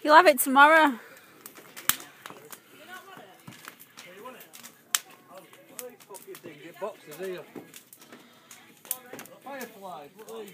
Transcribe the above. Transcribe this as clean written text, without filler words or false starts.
You'll have it tomorrow. Boxes here. Fireflies, what are these?